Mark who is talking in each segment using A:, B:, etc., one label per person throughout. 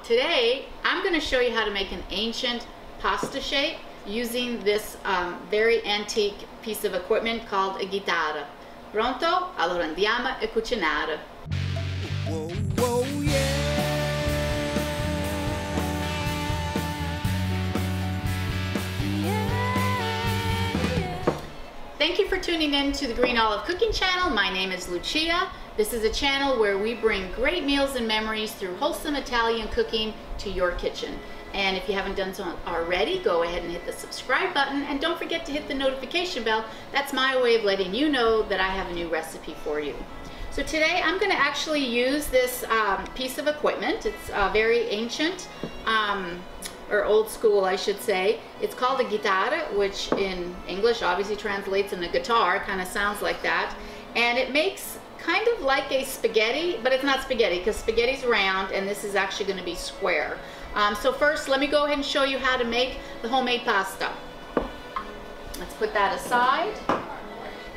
A: Today I'm going to show you how to make an ancient pasta shape using this very antique piece of equipment called a chitarra. Pronto? Allora andiamo a cucinare.
B: Whoa, whoa, yeah.
A: Thank you for tuning in to the GreenOlive cooking channel. My name is Lucia. This is a channel where we bring great meals and memories through wholesome Italian cooking to your kitchen. And if you haven't done so already, go ahead and hit the subscribe button, and don't forget to hit the notification bell. That's my way of letting you know that I have a new recipe for you. So today I'm going to actually use this piece of equipment. It's very ancient, or old school I should say. It's called a chitarra, which in English obviously translates in a guitar, kind of sounds like that. And it makes kind of like a spaghetti, but it's not spaghetti because spaghetti's round and this is actually going to be square. So first let me go ahead and show you how to make the homemade pasta. Let's put that aside.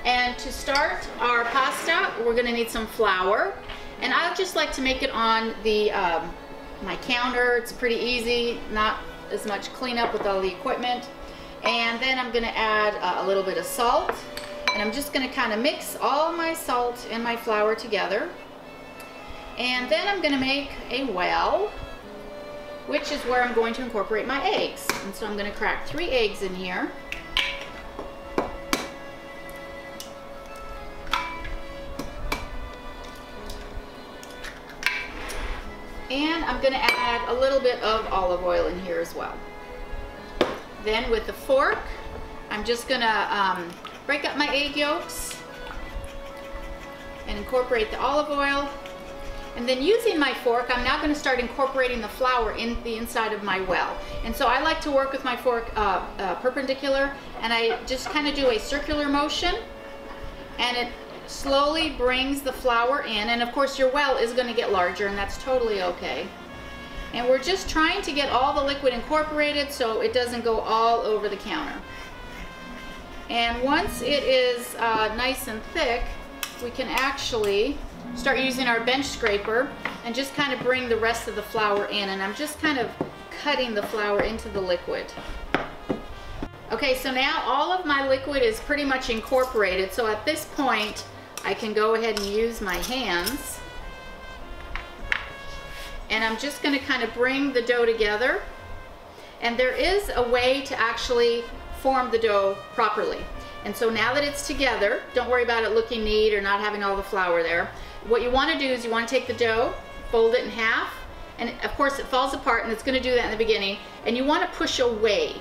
A: And to start our pasta, we're going to need some flour. And I just like to make it on the my counter. It's pretty easy, not as much cleanup with all the equipment. And then I'm going to add a little bit of salt. And I'm just going to kind of mix all my salt and my flour together. And then I'm going to make a well, which is where I'm going to incorporate my eggs. And so I'm going to crack 3 eggs in here. And I'm going to add a little bit of olive oil in here as well. Then with the fork, I'm just going to break up my egg yolks and incorporate the olive oil. And then using my fork, I'm now going to start incorporating the flour in the inside of my well. And so I like to work with my fork perpendicular, and I just kind of do a circular motion, and it slowly brings the flour in. And of course your well is going to get larger, and that's totally okay. And we're just trying to get all the liquid incorporated so it doesn't go all over the counter. And once it is nice and thick, we can actually start using our bench scraper and just kind of bring the rest of the flour in. And I'm just kind of cutting the flour into the liquid. Okay, so now all of my liquid is pretty much incorporated. So at this point, I can go ahead and use my hands. And I'm just going to kind of bring the dough together. And there is a way to actually form the dough properly. And so now that it's together, don't worry about it looking neat or not having all the flour there. What you want to do is you want to take the dough, fold it in half, and of course it falls apart, and it's going to do that in the beginning. And you want to push away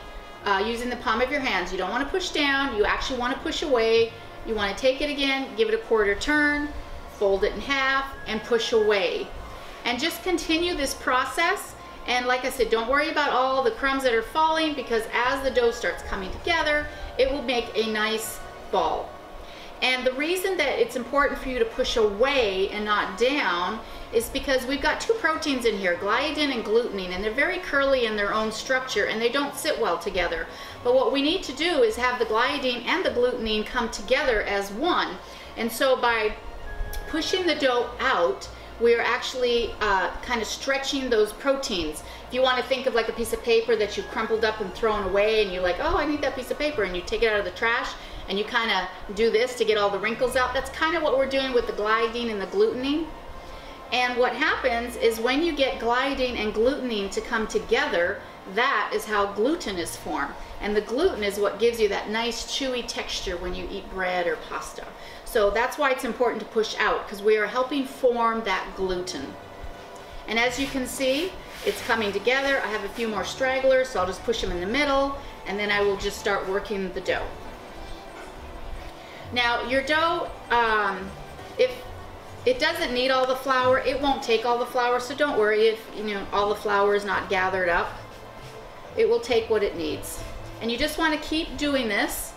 A: using the palm of your hands. You don't want to push down, you actually want to push away. You want to take it again, give it a quarter turn, fold it in half, and push away. And just continue this process. And like I said, don't worry about all the crumbs that are falling, because as the dough starts coming together, it will make a nice ball. And the reason that it's important for you to push away and not down is because we've got 2 proteins in here, gliadin and glutenine, and they're very curly in their own structure and they don't sit well together. But what we need to do is have the gliadin and the glutenine come together as one. And so by pushing the dough out, we're actually kind of stretching those proteins. If you want to think of like a piece of paper that you've crumpled up and thrown away, and you're like, oh, I need that piece of paper, and you take it out of the trash and you kind of do this to get all the wrinkles out. That's kind of what we're doing with the gliadin and the glutenine. And what happens is when you get gliadin and glutenine to come together, that is how gluten is formed. And the gluten is what gives you that nice chewy texture when you eat bread or pasta. So that's why it's important to push out, because we are helping form that gluten. And as you can see, it's coming together. I have a few more stragglers, so I'll just push them in the middle, and then I will just start working the dough. Now your dough, if it doesn't need all the flour, it won't take all the flour, so don't worry if all the flour is not gathered up. It will take what it needs. And you just want to keep doing this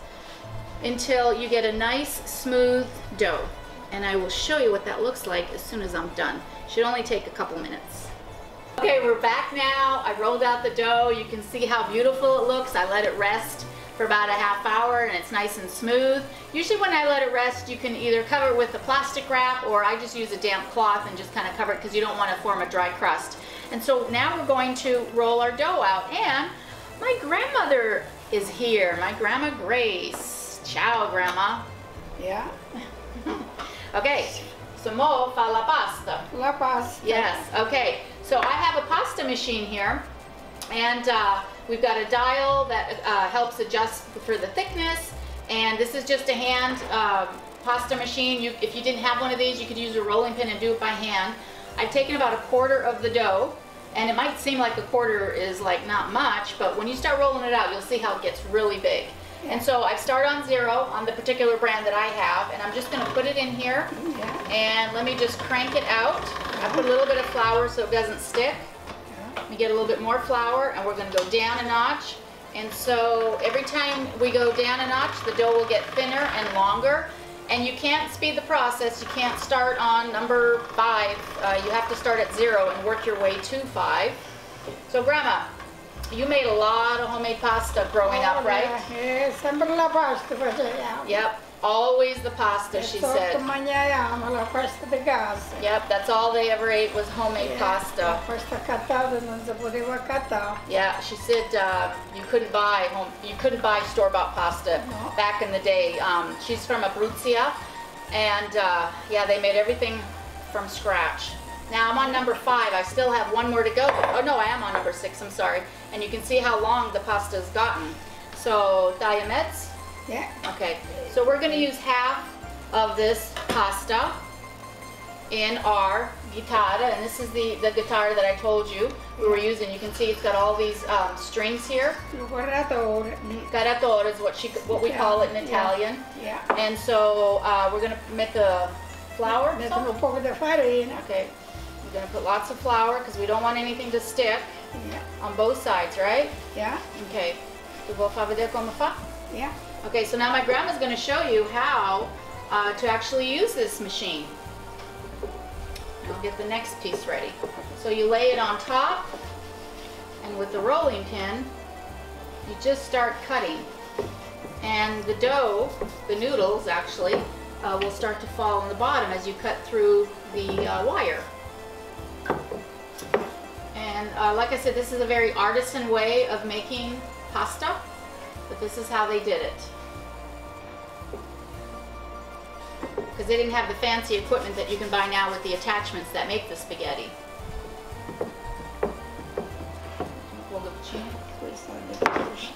A: until you get a nice smooth dough. And I will show you what that looks like as soon as I'm done. Should only take a couple minutes. Okay, we're back now. I rolled out the dough. You can see how beautiful it looks. I let it rest for about a half hour and it's nice and smooth. Usually when I let it rest, you can either cover it with a plastic wrap, or I just use a damp cloth and just kind of cover it because you don't want to form a dry crust. And so now we're going to roll our dough out. And my grandmother is here, my Grandma Grace. Ciao, Grandma.
C: Yeah.
A: Okay, so mo fa la pasta.
C: La pasta.
A: Yes, okay. So I have a pasta machine here, and we've got a dial that helps adjust for the thickness, and this is just a hand pasta machine. If you didn't have one of these, you could use a rolling pin and do it by hand. I've taken about a quarter of the dough, and it might seem like a quarter is like not much, but when you start rolling it out, you'll see how it gets really big. And so I've started on 0 on the particular brand that I have, and I'm just going to put it in here, and let me just crank it out. I put a little bit of flour so it doesn't stick. We get a little bit more flour, and we're going to go down a notch. And so every time we go down a notch, the dough will get thinner and longer. And you can't speed the process. You can't start on number 5. You have to start at 0 and work your way to 5. So Grandma, you made a lot of homemade pasta growing up, right?
C: Yeah, sempre la pasta facevamo.
A: Yep, always the pasta, she said.
C: Mangiavamo la pasta di casa.
A: Yep, that's all they ever ate was homemade
C: La
A: pasta.
C: pasta cattata non si poteva cattare.
A: Yeah, she said you couldn't buy store-bought pasta
C: No.
A: back in the day. She's from Abruzia, and yeah, they made everything from scratch. Now I'm on number 5. I still have one more to go. Oh no, I am on number 6. I'm sorry. And you can see how long the pasta's gotten. So diametz.
C: Yeah.
A: Okay. So we're going to use half of this pasta in our guitarra, and this is the guitarra that I told you we were using. You can see it's got all these strings here.
C: Guardatore.
A: Caratore is what we call it in Italian.
C: Yeah.
A: And so we're going to make the flour.
C: Mettono un poco di farina.
A: Okay. We're going to put lots of flour because we don't want anything to stick
C: Yeah.
A: on both sides, right?
C: Yeah.
A: Okay. Tu vuoi far vedere come fa?
C: Yeah.
A: Okay, so now my grandma's going to show you how to actually use this machine. I'll get the next piece ready. So you lay it on top, and with the rolling pin, you just start cutting. And the dough, the noodles actually, will start to fall on the bottom as you cut through the wire. And like I said, this is a very artisan way of making pasta, but this is how they did it. Because they didn't have the fancy equipment that you can buy now with the attachments that make the spaghetti.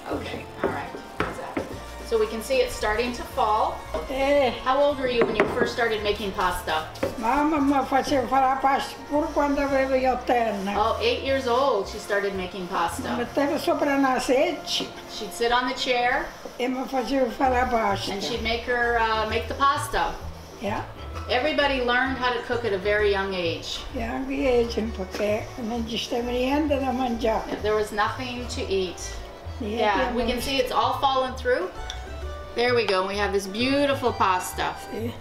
A: Okay, all right. So we can see it starting to fall. How old were you when you first started making pasta?
C: Mamma mi faceva fare la pasta pure quando avevo 8 anni.
A: Oh, 8 years old she started making pasta.
C: Metteva sopra una seggiola
A: She'd sit on the chair
C: e mi faceva fare la pasta.
A: and she'd make make the pasta.
C: Yeah.
A: Everybody learned how to cook at a very young age.
C: Yeah, anche io perché non ci stava niente da mangiare.
A: There was nothing to eat.
C: Yeah,
A: we can see it's all fallen through. There we go. We have this beautiful pasta.
C: Sì.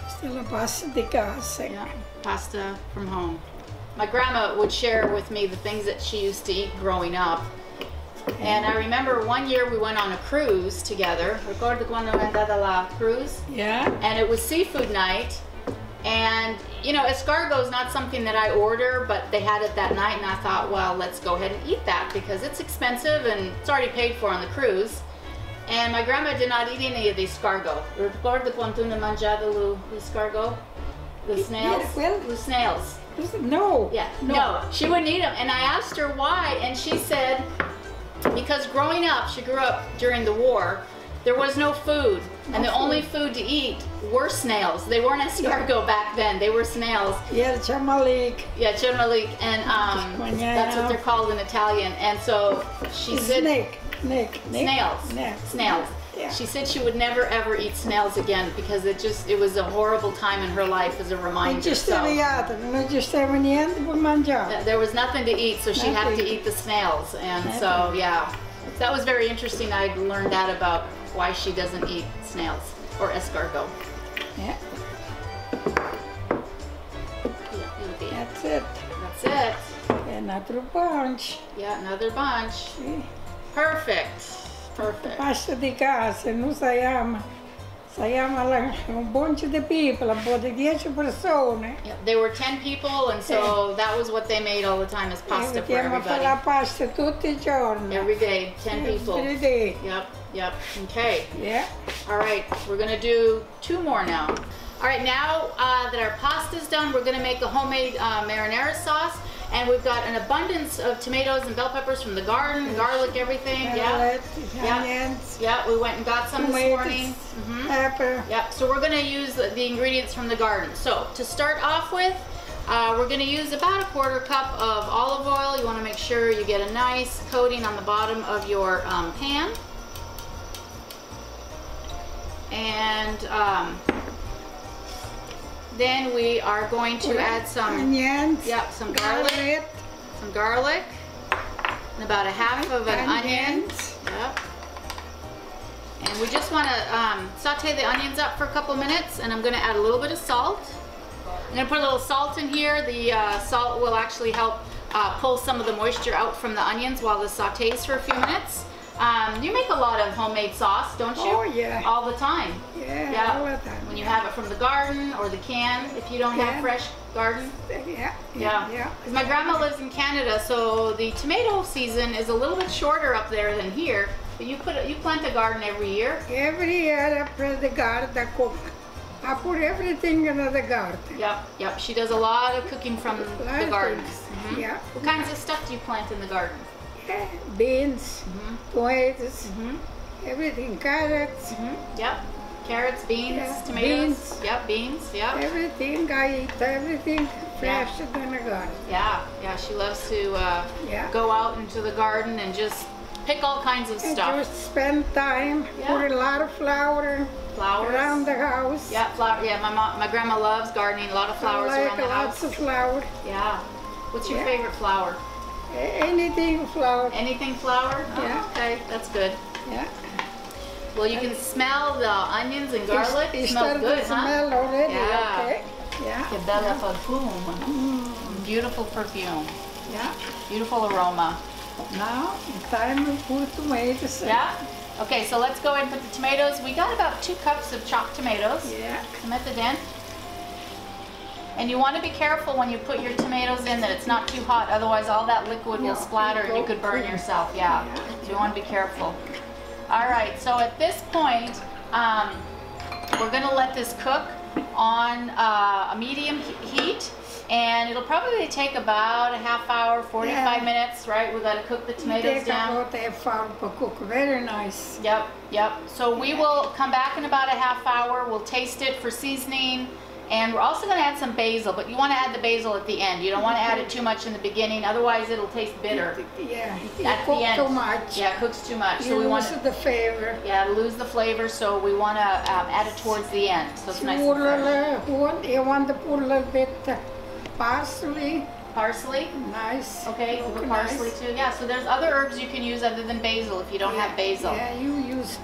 C: Questa è la pasta di casa.
A: Yeah, pasta from home. My grandma would share with me the things that she used to eat growing up. And I remember one year we went on a cruise together. Ricordo quando è andata la cruise?
C: Yeah.
A: And it was seafood night. And, you know, escargot is not something that I order, but they had it that night, and I thought, well, let's go ahead and eat that because it's expensive and it's already paid for on the cruise. And my grandma did not eat any of the escargot. Ricordo quando tu ne mangiavi l'escargot? The snails?
C: Yeah,
A: The snails.
C: No.
A: Yeah, no, she wouldn't eat them. And I asked her why, and she said, because growing up, she grew up during the war, there was no food, and the only food to eat were snails. They weren't escargot back then, they were snails.
C: Yeah, chamalik.
A: Yeah, chermalik, and that's what they're called in Italian. And so she said, snails. Snails.
C: Yeah.
A: She said she would never ever eat snails again because it was a horrible time in her life as a reminder.
C: Non ci stava niente per mangiare.
A: There was nothing to eat, so she had to eat the snails. And so, yeah, that was very interesting. I learned that about why she doesn't eat snails or escargot.
C: Yeah. That's it.
A: That's it.
C: Another bunch.
A: Yeah, another bunch. Perfect. Perfect.
C: Pasta di casa, noi usiamo Stiamo un bunch di people, un po' di 10 persone.
A: Yep, they were 10 people, and so that was what they made all the time, is pasta for
C: Mettiamo a fare la
A: everybody.
C: pasta tutti i giorni.
A: Every day, 10 people.
C: Every day.
A: Yep, yep. Okay.
C: Yeah.
A: All right, we're gonna do 2 more now. All right, now that our pasta's done, we're gonna make a homemade marinara sauce. And we've got an abundance of tomatoes and bell peppers from the garden, garlic, everything. Yeah.
C: Onions.
A: Yeah, we went and got some this morning.
C: Pepper.
A: Yeah, so we're gonna use the ingredients from the garden. So to start off with, we're gonna use about a 1/4 cup of olive oil. You wanna make sure you get a nice coating on the bottom of your pan. And then we are going to add some
C: onions.
A: Yep, some garlic. Some garlic. And about a 1/2 of an onion. Yep. And we just want to saute the onions up for a couple minutes, and I'm going to add a little bit of salt. I'm going to put a little salt in here. The salt will actually help pull some of the moisture out from the onions while this sautés for a few minutes. You make a lot of homemade sauce, don't you?
C: Oh, yeah.
A: All the time.
C: Yeah, all the time.
A: When you have it from the garden or the can, if you don't have fresh garden.
C: Yeah.
A: Because my grandma lives in Canada, so the tomato season is a little bit shorter up there than here. But you plant a garden every year.
C: Every year I plant the garden. I put everything in the garden.
A: Yep. She does a lot of cooking from the garden.
C: Yeah.
A: What kinds of stuff do you plant in the garden?
C: Yeah. Beans, tomatoes, everything, carrots.
A: Yep. Carrots, beans, tomatoes.
C: Beans.
A: Yep, beans. Yep.
C: Everything I eat, everything fresh in the garden.
A: Yeah. She loves to go out into the garden and just pick all kinds of stuff.
C: And just spend time, put a lot of flowers around the house.
A: Yeah, flower. Yeah, my grandma loves gardening. A lot of flowers around the house.
C: Lots of flowers.
A: Yeah. What's your favorite flower?
C: Anything flower.
A: Anything flower?
C: Yeah.
A: Okay, that's good.
C: Yeah.
A: Well, you can smell the onions and garlic. It smells good, huh?
C: Smell already.
A: Yeah.
C: Okay. Yeah.
A: Que bella perfume. Beautiful perfume.
C: Yeah.
A: Beautiful aroma.
C: Now it's time to put tomatoes.
A: Yeah. Okay, so let's go ahead and put the tomatoes. We got about 2 cups of chopped tomatoes.
C: Yeah.
A: Mettre den. And you want to be careful when you put your tomatoes in that it's not too hot, otherwise all that liquid will splatter and you could burn yourself. Yeah. So you want to be careful. All right, so at this point, we're going to let this cook on a medium heat, and it'll probably take about a 1/2 hour, 45 minutes, right? We got to cook the tomatoes down.
C: About a half hour to cook. Very nice.
A: Yep. So we will come back in about a 1/2 hour. We'll taste it for seasoning. And we're also going to add some basil, but you want to add the basil at the end. You don't want to add it too much in the beginning, otherwise it'll taste bitter.
C: Yeah,
A: At the end.
C: too much.
A: Yeah, it cooks too much.
C: You
A: So we want
C: lose the flavor.
A: to lose the flavor, so we want to add it towards the end, so it's nice and fresh.
C: You want to put a little bit parsley.
A: Parsley.
C: Nice.
A: Okay, we'll put parsley too. Yeah, so there's other herbs you can use other than basil if you don't have basil.
C: Yeah, you use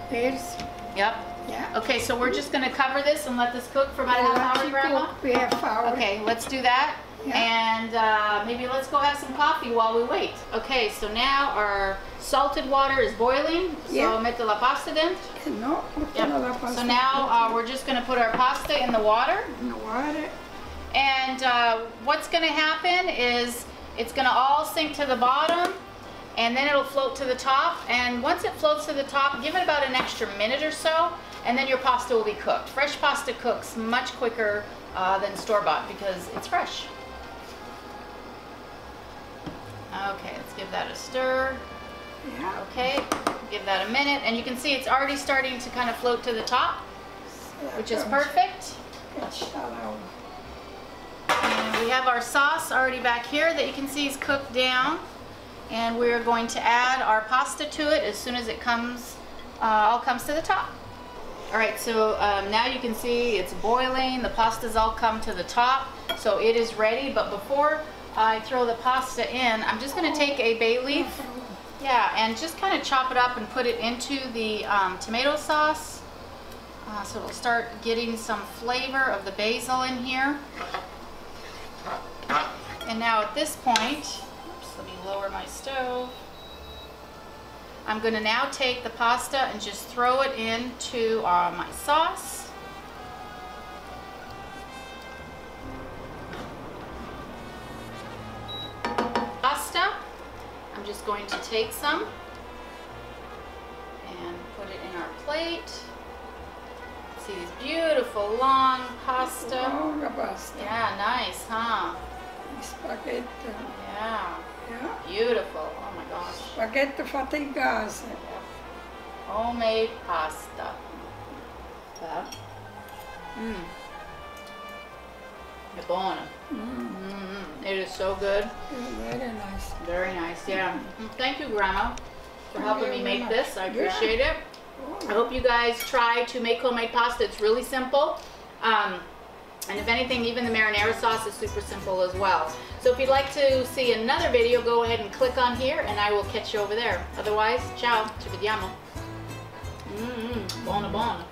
C: basil.
A: Yep.
C: Yeah.
A: Okay, so we're just going to cover this and let this cook for about a 1/2 hour, Grandma? Okay, let's do that.
C: Yeah.
A: And maybe let's go have some coffee while we wait. Okay, so now our salted water is boiling. So mette la pasta dentro.
C: No, la pasta.
A: So now we're just going to put our pasta in the water.
C: In the water.
A: And what's going to happen is it's going to all sink to the bottom, and then it'll float to the top. And once it floats to the top, give it about an extra minute or so, and then your pasta will be cooked. Fresh pasta cooks much quicker than store-bought because it's fresh. Okay, let's give that a stir.
C: Yeah.
A: Okay, give that a minute, and you can see it's already starting to kind of float to the top, which is perfect. And we have our sauce already back here that you can see is cooked down, and we're going to add our pasta to it as soon as it comes, all comes to the top. All right, so now you can see it's boiling, the pasta's all come to the top, so it is ready. But before I throw the pasta in, I'm just going to take a bay leaf, and just kind of chop it up and put it into the tomato sauce. So it'll start getting some flavor of the basil in here. And now at this point, oops, let me lower my stove. I'm going to now take the pasta and just throw it into my sauce. Pasta, I'm just going to take some and put it in our plate. See these beautiful long pasta.
C: Longa pasta.
A: Yeah, nice, huh?
C: Spaghetti.
A: Yeah,
C: Yeah.
A: beautiful. Oh my gosh.
C: Spaghetti fatta in casa.
A: Homemade pasta. È buono. It is so good.
C: Very nice.
A: Very nice, yeah. Thank you, Grandma, for helping me make this. I
C: Yeah.
A: appreciate it. I hope you guys try to make homemade pasta. It's really simple. And if anything, even the marinara sauce is super simple as well. So if you'd like to see another video, go ahead and click on here and I will catch you over there. Otherwise, ciao, ci vediamo. Buono buono.